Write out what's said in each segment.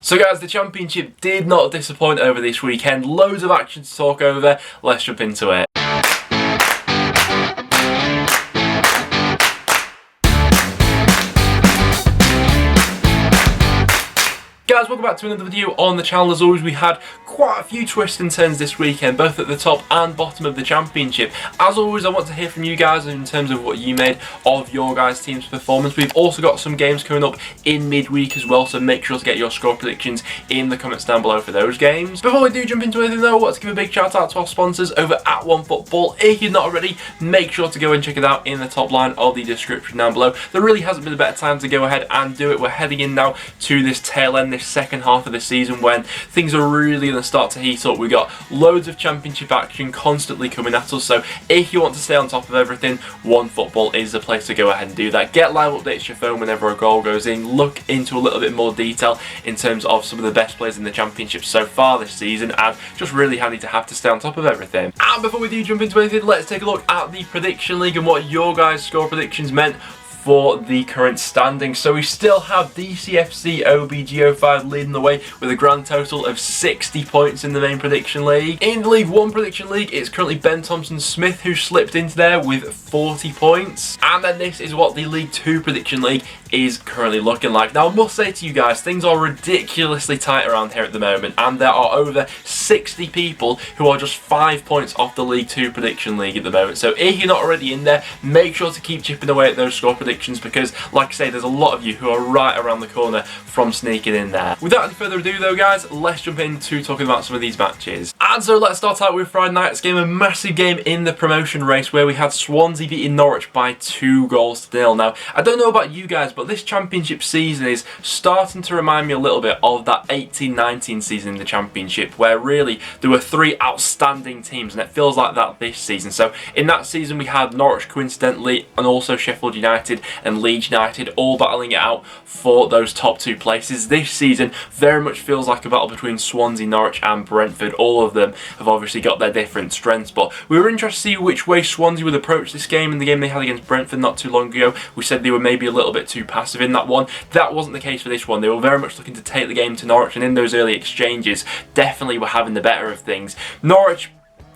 So guys, the Championship did not disappoint over this weekend. Loads of action to talk over. Let's jump into it. Guys, welcome back to another video on the channel. As always, we had quite a few twists and turns this weekend, both at the top and bottom of the Championship. As always, I want to hear from you guys in terms of what you made of your guys' team's performance. We've also got some games coming up in midweek as well, so make sure to get your score predictions in the comments down below for those games. Before we do jump into anything though, I want to give a big shout out to our sponsors over at OneFootball. If you're not already, make sure to go and check it out in the top line of the description down below. There really hasn't been a better time to go ahead and do it. We're heading in now to this tail end, this second half of the season when things are really going to start to heat up. We've got loads of Championship action constantly coming at us, so if you want to stay on top of everything, OneFootball is the place to go ahead and do that. Get live updates to your phone whenever a goal goes in. Look into a little bit more detail in terms of some of the best players in the Championship so far this season, and just really handy to have to stay on top of everything. And before we do jump into anything, let's take a look at the Prediction League and what your guys' score predictions meant for the current standings. So we still have DCFC OBGO5 leading the way with a grand total of 60 points in the main Prediction League. In the League 1 Prediction League, it's currently Ben Thompson-Smith who slipped into there with 40 points. And then this is what the League 2 Prediction League is currently looking like. Now I must say to you guys, things are ridiculously tight around here at the moment, and there are over 60 people who are just 5 points off the League 2 Prediction League at the moment. So if you're not already in there, make sure to keep chipping away at those score predictions, because like I say, there's a lot of you who are right around the corner from sneaking in there. Without any further ado though guys, let's jump into talking about some of these matches. And so let's start out with Friday night's game, a massive game in the promotion race where we had Swansea beating Norwich by 2-0. Now I don't know about you guys, but this Championship season is starting to remind me a little bit of that 18-19 season in the Championship, where really there were 3 outstanding teams, and it feels like that this season. So in that season we had Norwich coincidentally, and also Sheffield United and Leeds United all battling it out for those top 2 places. This season very much feels like a battle between Swansea, Norwich and Brentford. All of them have obviously got their different strengths, but we were interested to see which way Swansea would approach this game. In the game they had against Brentford not too long ago, we said they were maybe a little bit too passive in that one. That wasn't the case for this one. They were very much looking to take the game to Norwich, and in those early exchanges definitely were having the better of things. Norwich,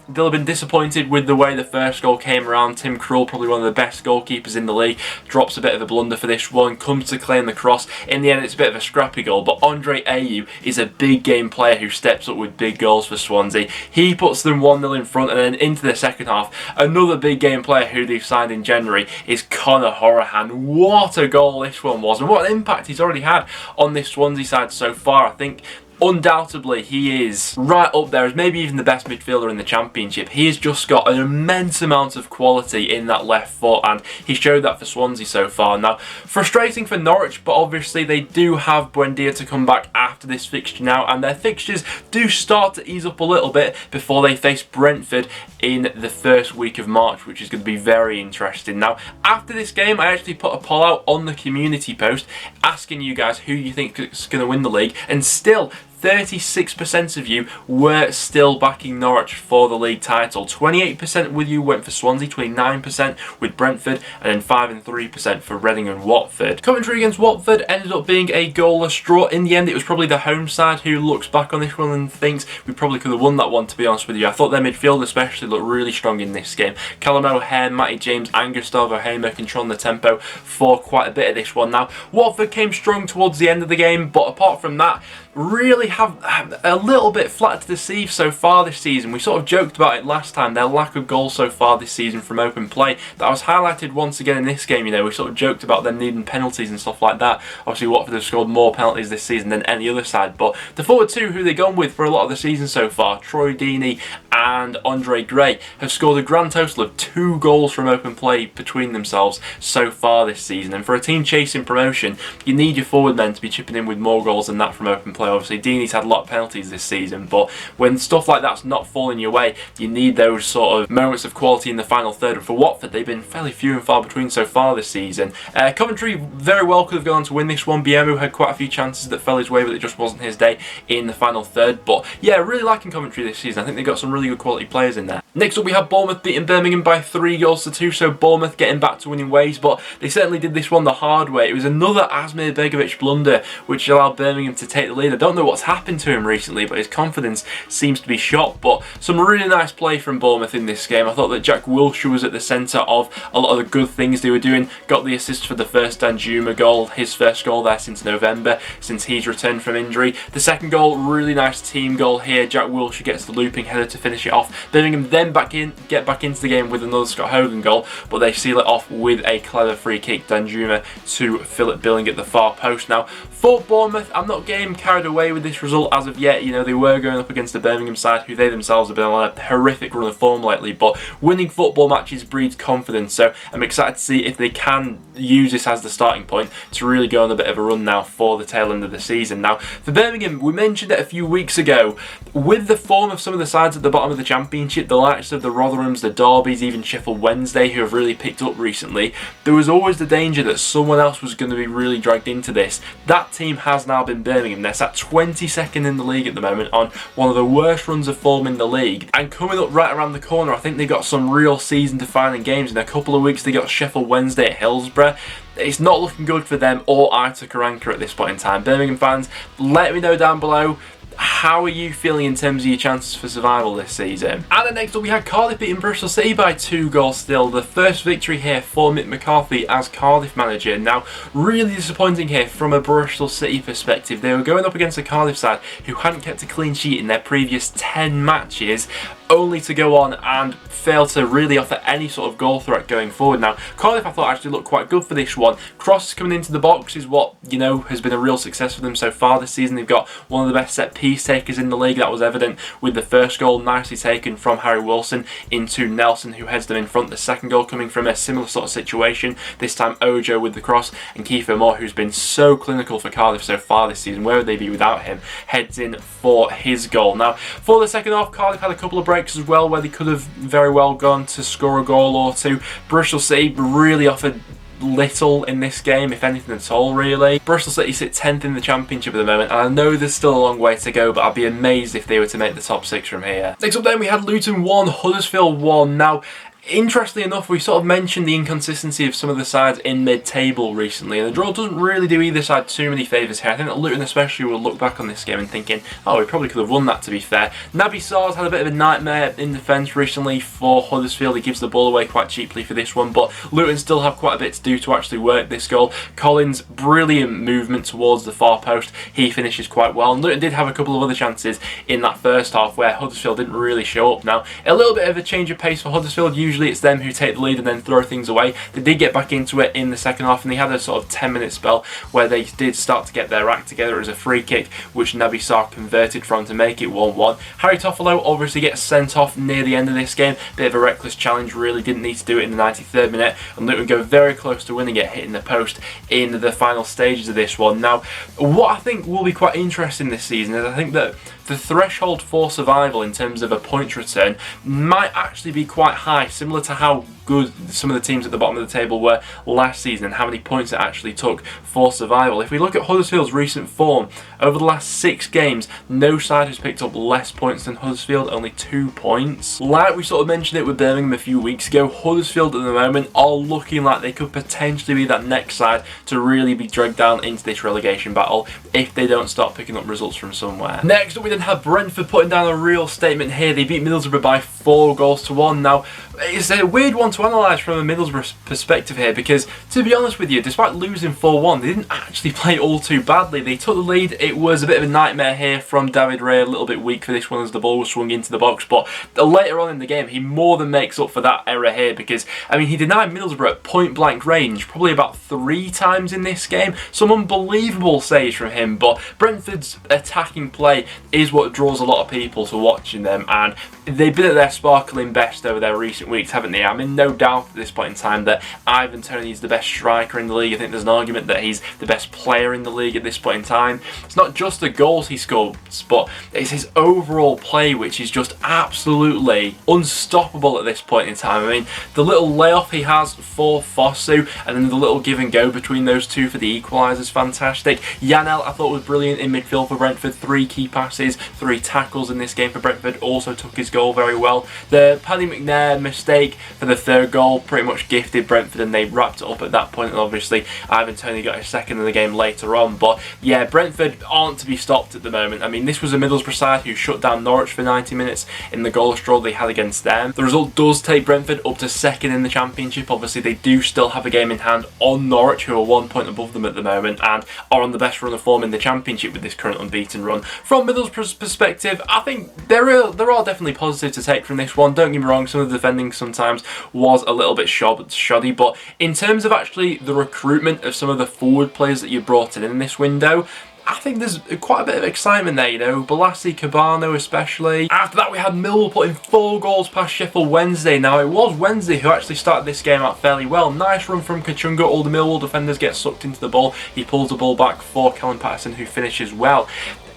they'll have been disappointed with the way the first goal came around. Tim Krul, probably one of the best goalkeepers in the league, drops a bit of a blunder for this one, comes to claim the cross. In the end it's a bit of a scrappy goal, but Andre Ayew is a big game player who steps up with big goals for Swansea. He puts them 1-0 in front, and then into the second half, another big game player who they've signed in January is Conor Hourihane. What a goal this one was, and what an impact he's already had on this Swansea side so far. I think undoubtedly he is right up there as maybe even the best midfielder in the Championship. He has just got an immense amount of quality in that left foot, and he showed that for Swansea so far. Now, frustrating for Norwich, but obviously they do have Buendia to come back after this fixture now, and their fixtures do start to ease up a little bit before they face Brentford in the first week of March, which is going to be very interesting. Now, after this game, I actually put a poll out on the community post asking you guys who you think is going to win the league, and still 36% of you were still backing Norwich for the league title. 28% with you went for Swansea, 29% with Brentford, and then 5 and 3% for Reading and Watford. Coventry against Watford ended up being a goalless draw. In the end, it was probably the home side who looks back on this one and thinks we probably could have won that one, to be honest with you. I thought their midfield especially looked really strong in this game. Callum O'Hare, Matty James and Gustavo Hamer controlling the tempo for quite a bit of this one. Now, Watford came strong towards the end of the game, but apart from that, really have a little bit flat to deceive so far this season. We sort of joked about it last time, their lack of goals so far this season from open play. That was highlighted once again in this game. You know, we sort of joked about them needing penalties and stuff like that. Obviously Watford have scored more penalties this season than any other side, but the forward 2 who they've gone with for a lot of the season so far, Troy Deeney and Andre Gray, have scored a grand total of 2 goals from open play between themselves so far this season. And for a team chasing promotion, you need your forward men to be chipping in with more goals than that from open play. Obviously Deeney's had a lot of penalties this season, but when stuff like that's not falling your way, you need those sort of moments of quality in the final third. And for Watford, they've been fairly few and far between so far this season. Coventry very well could have gone on to win this one. Biemu had quite a few chances that fell his way, but it just wasn't his day in the final third. But yeah, really liking Coventry this season. I think they've got some really good quality players in there. Next up we have Bournemouth beating Birmingham by 3-2, so Bournemouth getting back to winning ways, but they certainly did this one the hard way. It was another Asmir Begovic blunder which allowed Birmingham to take the lead. I don't know what's happened to him recently, but his confidence seems to be shot. But some really nice play from Bournemouth in this game. I thought that Jack Wilshere was at the centre of a lot of the good things they were doing. Got the assist for the first Danjuma goal, his first goal there since November, since he's returned from injury. The second goal, really nice team goal here. Jack Wilshere gets the looping header to finish it off. Birmingham then get back into the game with another Scott Hogan goal, but they seal it off with a clever free kick, Danjuma to Philip Billing at the far post. Now, for Bournemouth, I'm not getting carried away with this result as of yet. You know, they were going up against the Birmingham side, who they themselves have been on a horrific run of form lately, but winning football matches breeds confidence, so I'm excited to see if they can use this as the starting point to really go on a bit of a run now for the tail end of the season. Now, for Birmingham, we mentioned it a few weeks ago, with the form of some of the sides at the bottom of the Championship, the likes of the Rotherhams, the Derbys, even Sheff Wednesday, who have really picked up recently, there was always the danger that someone else was going to be really dragged into this. That team has now been Birmingham. They're sat 22nd in the league at the moment on one of the worst runs of form in the league, and coming up right around the corner, I think they got some real season-defining games. In a couple of weeks they got Sheffield Wednesday at Hillsborough. It's not looking good for them or Aitor Karanka at this point in time. Birmingham fans, let me know down below, how are you feeling in terms of your chances for survival this season? And then next up we had Cardiff beating Bristol City by 2 goals still. The first victory here for Mick McCarthy as Cardiff manager. Now, really disappointing here from a Bristol City perspective. They were going up against a Cardiff side who hadn't kept a clean sheet in their previous 10 matches, only to go on and fail to really offer any sort of goal threat going forward. Now, Cardiff I thought actually looked quite good for this one. Crosses coming into the box is what, you know, has been a real success for them so far this season. They've got one of the best set piece takers in the league. That was evident with the first goal, nicely taken from Harry Wilson into Nelson, who heads them in front. The second goal coming from a similar sort of situation, this time Ojo with the cross, and Kiefer Moore, who's been so clinical for Cardiff so far this season, where would they be without him, heads in for his goal. Now, for the second half, Cardiff had a couple of breaks as well where they could have very well gone to score a goal or two. Bristol City really offered little in this game, if anything at all, really. Bristol City sit 10th in the Championship at the moment, and I know there's still a long way to go, but I'd be amazed if they were to make the top 6 from here. Next up then, we had Luton 1, Huddersfield 1. Now, interestingly enough, we sort of mentioned the inconsistency of some of the sides in mid-table recently, and the draw doesn't really do either side too many favours here. I think that Luton especially will look back on this game and thinking, oh, we probably could have won that, to be fair. Naby Sarr's had a bit of a nightmare in defence recently for Huddersfield. He gives the ball away quite cheaply for this one, but Luton still have quite a bit to do to actually work this goal. Collins, brilliant movement towards the far post. He finishes quite well, and Luton did have a couple of other chances in that first half where Huddersfield didn't really show up. Now, a little bit of a change of pace for Huddersfield. Usually it's them who take the lead and then throw things away. They did get back into it in the second half, and they had a sort of 10-minute spell where they did start to get their act together. It was a free kick which Naby Sarr converted from to make it 1-1. Harry Toffolo obviously gets sent off near the end of this game. Bit of a reckless challenge, really didn't need to do it in the 93rd minute, and Luton go very close to winning it, hitting the post in the final stages of this one. Now, what I think will be quite interesting this season is I think that the threshold for survival in terms of a points return might actually be quite high, similar to how good some of the teams at the bottom of the table were last season and how many points it actually took for survival. If we look at Huddersfield's recent form, over the last 6 games, no side has picked up less points than Huddersfield, only 2 points. Like we sort of mentioned it with Birmingham a few weeks ago, Huddersfield at the moment are looking like they could potentially be that next side to really be dragged down into this relegation battle if they don't start picking up results from somewhere. Next up we then have Brentford putting down a real statement here. They beat Middlesbrough by 4-1. Now, it's a weird one to analyse from a Middlesbrough perspective here because, to be honest with you, despite losing 4-1, they didn't actually play all too badly. They took the lead. It was a bit of a nightmare here from David Ray, a little bit weak for this one as the ball was swung into the box, but later on in the game, he more than makes up for that error here because, I mean, he denied Middlesbrough at point-blank range probably about 3 times in this game. Some unbelievable saves from him, but Brentford's attacking play is what draws a lot of people to watching them, and they've been at their sparkling best over their recent weeks, haven't they? I'm in no doubt at this point in time that Ivan Toney is the best striker in the league. I think there's an argument that he's the best player in the league at this point in time. It's not just the goals he scores, but it's his overall play, which is just absolutely unstoppable at this point in time. I mean, the little layoff he has for Fosu, and then the little give and go between those two for the equaliser is fantastic. Janel, I thought, was brilliant in midfield for Brentford. 3 key passes, 3 tackles in this game for Brentford. Also took his goal very well. The Paddy McNair mistake for the 3rd goal pretty much gifted Brentford, and they wrapped it up at that point. And obviously, Ivan Toney got his 2nd in the game later on. But yeah, Brentford aren't to be stopped at the moment. I mean, this was a Middlesbrough side who shut down Norwich for 90 minutes in the goalless draw they had against them. The result does take Brentford up to 2nd in the Championship. Obviously, they do still have a game in hand on Norwich, who are 1 point above them at the moment and are on the best run of form in the Championship with this current unbeaten run. From Middlesbrough's perspective, I think there are definitely positives to take from this one. Don't get me wrong, some of the defending sometimes was a little bit shoddy, but in terms of actually the recruitment of some of the forward players that you brought in this window, I think there's quite a bit of excitement there, you know, Balassi, Cabano especially. After that, we had Millwall putting 4 goals past Sheffield Wednesday. Now, it was Wednesday who actually started this game out fairly well. Nice run from Kachunga. All the Millwall defenders get sucked into the ball. He pulls the ball back for Callum Patterson, who finishes well.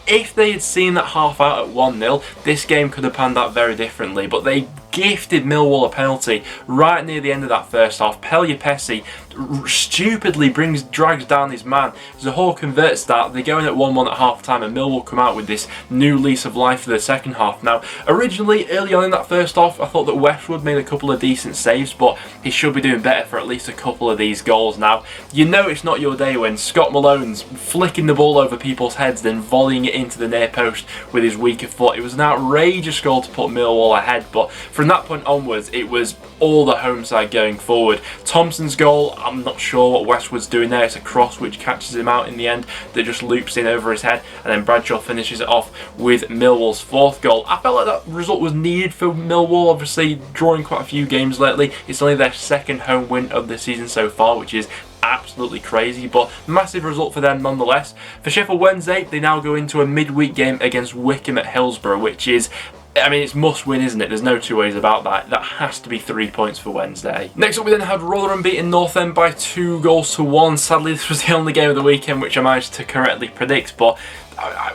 If they had seen that half out at 1-0, this game could have panned out very differently, but they gifted Millwall a penalty right near the end of that first half. Pelya Pessi stupidly drags down his man. Zahor converts that. They go in at 1-1 at half time, and Millwall come out with this new lease of life for the second half. Now, originally, early on in that first half, I thought that Westwood made a couple of decent saves, but he should be doing better for at least a couple of these goals. Now, you know it's not your day when Scott Malone's flicking the ball over people's heads, then volleying it into the near post with his weaker foot. It was an outrageous goal to put Millwall ahead, but from that point onwards, it was all the home side going forward. Thompson's goal, I'm not sure what Westwood's doing there. It's a cross which catches him out in the end that just loops in over his head, and then Bradshaw finishes it off with Millwall's 4th goal. I felt like that result was needed for Millwall, obviously drawing quite a few games lately. It's only their 2nd home win of the season so far, which is absolutely crazy, but massive result for them nonetheless. For Sheffield Wednesday, they now go into a midweek game against Wycombe at Hillsborough, which is, I mean, it's must win, isn't it? There's no two ways about that. That has to be 3 points for Wednesday. Next up, we then had Rotherham beating Northend by 2-1. Sadly, this was the only game of the weekend which I managed to correctly predict, but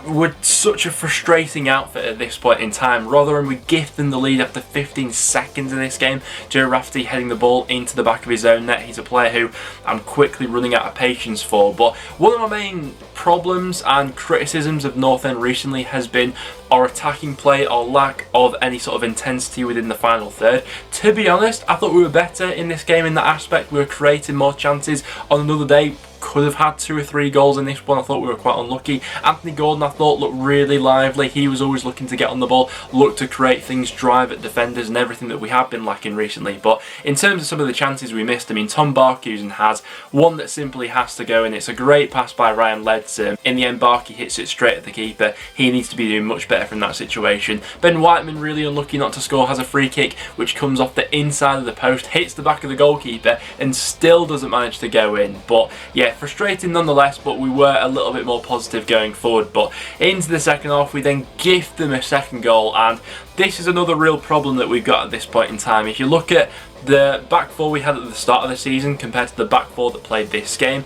we're such a frustrating outfit at this point in time. Rotherham were gifting the lead after 15 seconds in this game. Joe Rafferty heading the ball into the back of his own net. He's a player who I'm quickly running out of patience for. But one of my main problems and criticisms of Northend recently has been our attacking play, or lack of any sort of intensity within the final third. To be honest, I thought we were better in this game in that aspect. We were creating more chances. On another day, could have had 2 or 3 goals in this one. I thought we were quite unlucky. Anthony Gordon, I thought, looked really lively. He was always looking to get on the ball, look to create things, drive at defenders and everything that we have been lacking recently. But in terms of some of the chances we missed, I mean, Tom Barkhuizen has one that simply has to go in. It's a great pass by Ryan Ledson. In the end, Barkey hits it straight at the keeper. He needs to be doing much better from that situation. Ben Whiteman, really unlucky not to score, has a free kick which comes off the inside of the post, hits the back of the goalkeeper and still doesn't manage to go in. But yeah, frustrating nonetheless, but we were a little bit more positive going forward. But into the second half, we then gift them a 2nd goal, and this is another real problem that we've got at this point in time. If you look at the back 4 we had at the start of the season compared to the back 4 that played this game,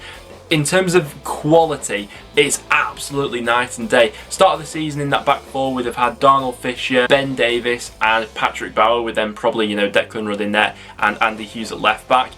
in terms of quality, it's absolutely night and day. Start of the season in that back 4, we'd have had Darnell Fisher, Ben Davis and Patrick Bauer, with them probably, you know, Declan Rudd in there and Andy Hughes at left back.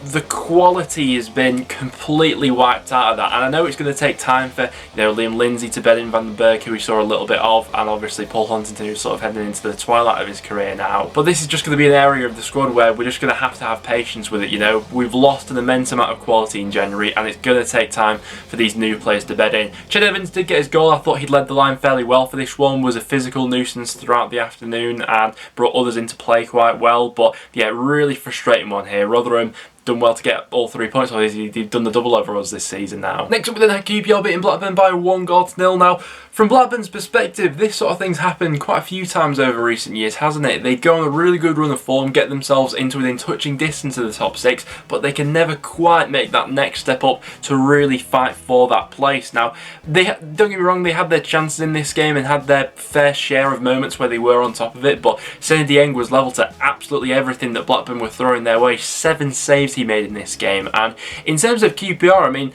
The quality has been completely wiped out of that, and I know it's going to take time for, you know, Liam Lindsay to bed in Van den Berg, who we saw a little bit of, and obviously Paul Huntington, who's sort of heading into the twilight of his career now. But this is just going to be an area of the squad where we're just going to have patience with it. You know, we've lost an immense amount of quality in January, and it's going to take time for these new players to bed in. Ched Evans did get his goal. I thought he'd led the line fairly well for this one, was a physical nuisance throughout the afternoon and brought others into play quite well. But yeah, really frustrating one here. Rotherham done well to get all 3 points. Obviously, they've done the double over us this season now. Next up, we then had QPR beating Blackburn by 1-0. Now, from Blackburn's perspective, this sort of thing's happened quite a few times over recent years, hasn't it? They go on a really good run of form, get themselves into within touching distance of the top 6, but they can never quite make that next step up to really fight for that place. Now, don't get me wrong, they had their chances in this game and had their fair share of moments where they were on top of it, but Seny Dieng was level to absolutely everything that Blackburn were throwing their way. 7 saves he made in this game. And in terms of QPR, I mean,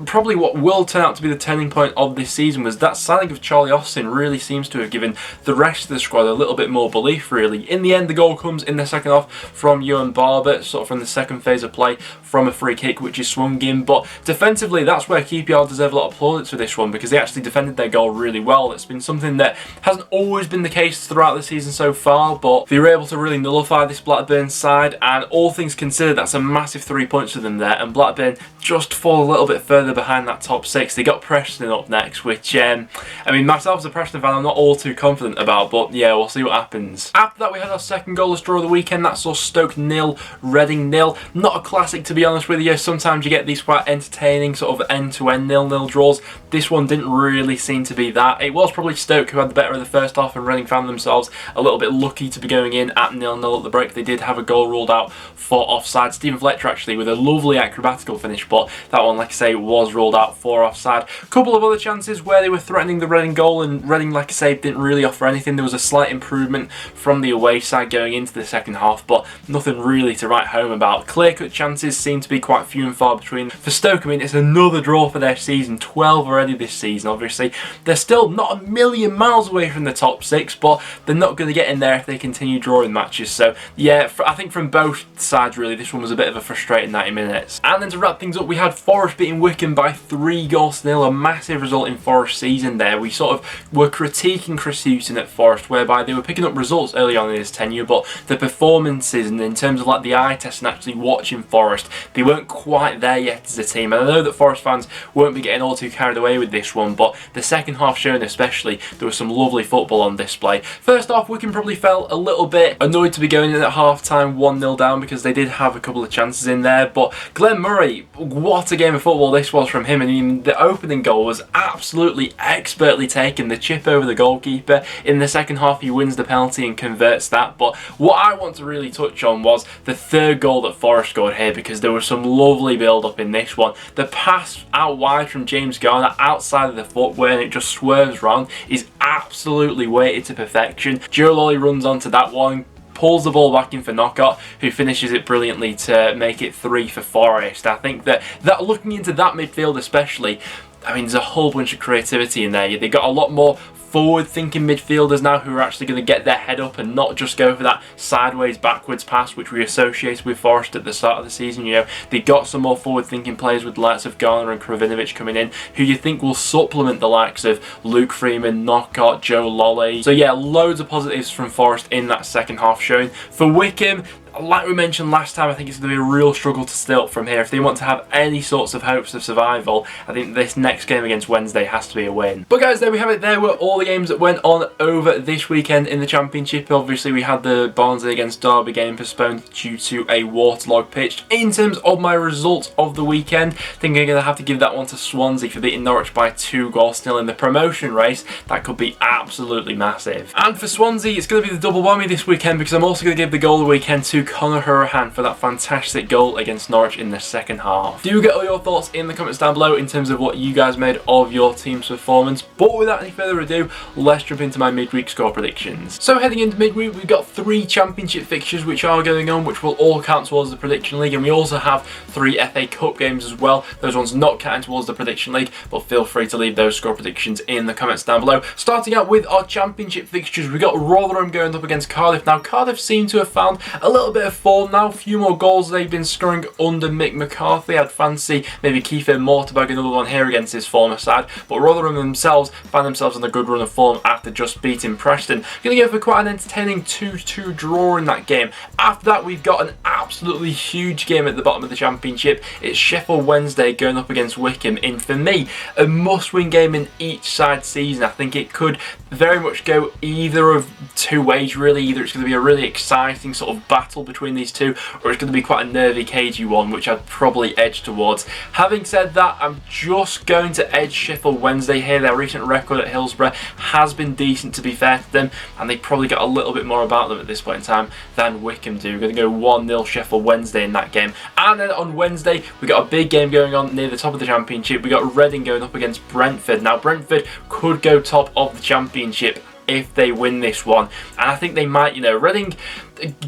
probably what will turn out to be the turning point of this season was that signing of Charlie Austin really seems to have given the rest of the squad a little bit more belief, really. In the end, the goal comes in the second half from Johan Barber, sort of from the second phase of play, from a free kick which is swung in. But defensively, that's where QPR deserve a lot of plaudits for this one, because they actually defended their goal really well. It's been something that hasn't always been the case throughout the season so far, but they were able to really nullify this Blackburn side, and all things considered, that's a massive 3 points for them there, and Blackburn just fall a little bit further behind that top 6. They got Preston up next, which, I mean, myself as a Preston fan, I'm not all too confident about, but yeah, we'll see what happens. After that, we had our second goalless draw of the weekend. That saw Stoke 0, Reading 0. Not a classic, to be honest with you. Sometimes you get these quite entertaining sort of end-to-end 0-0 draws. This one didn't really seem to be that. It was probably Stoke who had the better of the first half, and Reading found themselves a little bit lucky to be going in at 0-0 at the break. They did have a goal ruled out for offside. Stephen Fletcher actually with a lovely acrobatical finish, but that one, like I say, was ruled out for offside. A couple of other chances where they were threatening the Reading goal, and Reading, like I say, didn't really offer anything. There was a slight improvement from the away side going into the second half, but nothing really to write home about. Clear-cut chances seem to be quite few and far between. For Stoke, I mean, it's another draw for their season, 12 already this season. Obviously, they're still not a million miles away from the top 6, but they're not going to get in there if they continue drawing matches. So yeah, I think from both sides really, this one was a bit of a frustrating 90 minutes. And then to wrap things up, we had Forest beating Wycombe by 3-0, a massive result in Forest season there. We sort of were critiquing Chris Hughton at Forest, whereby they were picking up results early on in his tenure, but the performances and in terms of like the eye test and actually watching Forest, they weren't quite there yet as a team. And I know that Forest fans won't be getting all too carried away with this one, but the second half shown especially, there was some lovely football on display. First off, Wycombe probably felt a little bit annoyed to be going in at half time 1-0 down, because they did have a couple of chances in there, but Glenn Murray, what a game of football this was from him. And even the opening goal was absolutely expertly taken, the chip over the goalkeeper. In the second half, he wins the penalty and converts that. But what I want to really touch on was the third goal that Forest scored here, because there was some lovely build-up in this one. The pass out wide from James Garner outside of the footwear, and it just swerves round, is absolutely weighted to perfection. Joe Lolly runs onto that one, pulls the ball back in for Knockout, who finishes it brilliantly to make it 3 for Forest. I think that looking into that midfield especially, I mean, there's a whole bunch of creativity in there. They got a lot more forward-thinking midfielders now who are actually going to get their head up and not just go for that sideways, backwards pass which we associated with Forest at the start of the season. You know, they got some more forward-thinking players with the likes of Garner and Kravinovic coming in, who you think will supplement the likes of Luke Freeman, Knockout, Joe Lolly. So yeah, loads of positives from Forest in that second half showing. For Wycombe, like we mentioned last time, I think it's going to be a real struggle to stay up from here. If they want to have any sorts of hopes of survival, I think this next game against Wednesday has to be a win. But guys, there we have it. There were all the games that went on over this weekend in the Championship. Obviously, we had the Barnsley against Derby game postponed due to a waterlogged pitch. In terms of my results of the weekend, I think I'm going to have to give that one to Swansea for beating Norwich by 2-0 in the promotion race. That could be absolutely massive. And for Swansea, it's going to be the double whammy this weekend, because I'm also going to give the goal of the weekend to Conor Hourihane for that fantastic goal against Norwich in the second half. Do get all your thoughts in the comments down below in terms of what you guys made of your team's performance. But without any further ado, let's jump into my midweek score predictions. So heading into midweek, we've got 3 Championship fixtures which are going on, which will all count towards the Prediction League, and we also have 3 FA Cup games as well. Those ones not counting towards the Prediction League, but feel free to leave those score predictions in the comments down below. Starting out with our Championship fixtures, we got Rotherham going up against Cardiff. Now Cardiff seem to have found a little bit of form now, a few more goals they've been scoring under Mick McCarthy. I'd fancy maybe Kiefer Moore to bag another one here against his former side, but Rotherham themselves find themselves on a good run of form after just beating Preston. Going to go for quite an entertaining 2-2 draw in that game. After that, we've got an absolutely huge game at the bottom of the Championship. It's Sheffield Wednesday going up against Wycombe in, for me, a must-win game in each side's season. I think it could very much go either of 2 ways really. Either it's going to be a really exciting sort of battle battle between these two, or it's going to be quite a nervy, cagey one, which I'd probably edge towards. Having said that, I'm just going to edge Sheffield Wednesday here. Their recent record at Hillsborough has been decent, to be fair to them, and they probably got a little bit more about them at this point in time than Wycombe do. We're going to go 1-0 Sheffield Wednesday in that game. And then on Wednesday, we got a big game going on near the top of the Championship. We got Reading going up against Brentford. Now, Brentford could go top of the Championship if they win this one, and I think they might. You know, Reading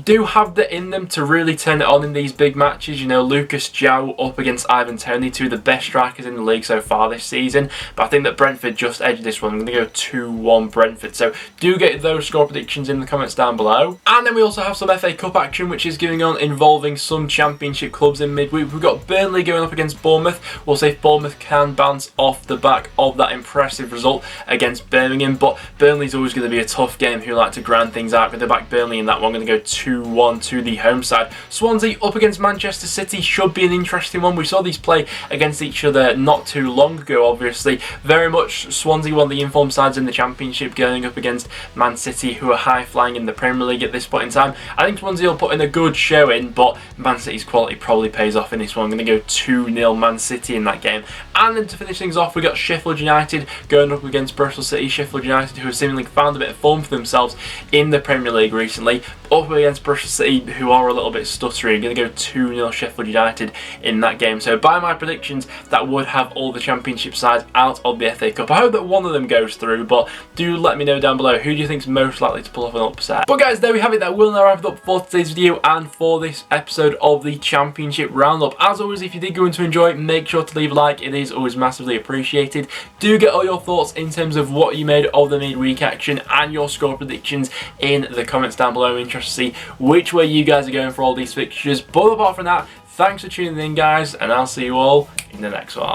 do have the in them to really turn it on in these big matches. You know, Lucas João up against Ivan Toney, two of the best strikers in the league so far this season, but I think that Brentford just edged this one. I'm going to go 2-1 Brentford, so do get those score predictions in the comments down below. And then we also have some FA Cup action which is going on involving some Championship clubs in midweek. We've got Burnley going up against Bournemouth. We'll see if Bournemouth can bounce off the back of that impressive result against Birmingham, but Burnley's always going to be a tough game who like to grind things out. Going to back Burnley in that one. Going to go 2-1 to the home side. Swansea up against Manchester City should be an interesting one. We saw these play against each other not too long ago, obviously. Very much Swansea, one of the informed sides in the Championship, going up against Man City, who are high-flying in the Premier League at this point in time. I think Swansea will put in a good showing, but Man City's quality probably pays off in this one. I'm going to go 2-0 Man City in that game. And then to finish things off, we got Sheffield United going up against Bristol City. Sheffield United, who have seemingly found a bit of form for themselves in the Premier League recently, up against Bristol City, who are a little bit stuttery. I'm going to go 2-0 Sheffield United in that game. So by my predictions, that would have all the Championship sides out of the FA Cup. I hope that one of them goes through, but do let me know down below who do you think is most likely to pull off an upset. But guys, there we have it. That will now wrap it up for today's video and for this episode of the Championship Roundup. As always, if you did go on to enjoy, make sure to leave a like. It is always massively appreciated. Do get all your thoughts in terms of what you made of the midweek action and your score predictions in the comments down below. I'm interested to see which way you guys are going for all these fixtures. But apart from that, thanks for tuning in, guys, and I'll see you all in the next one.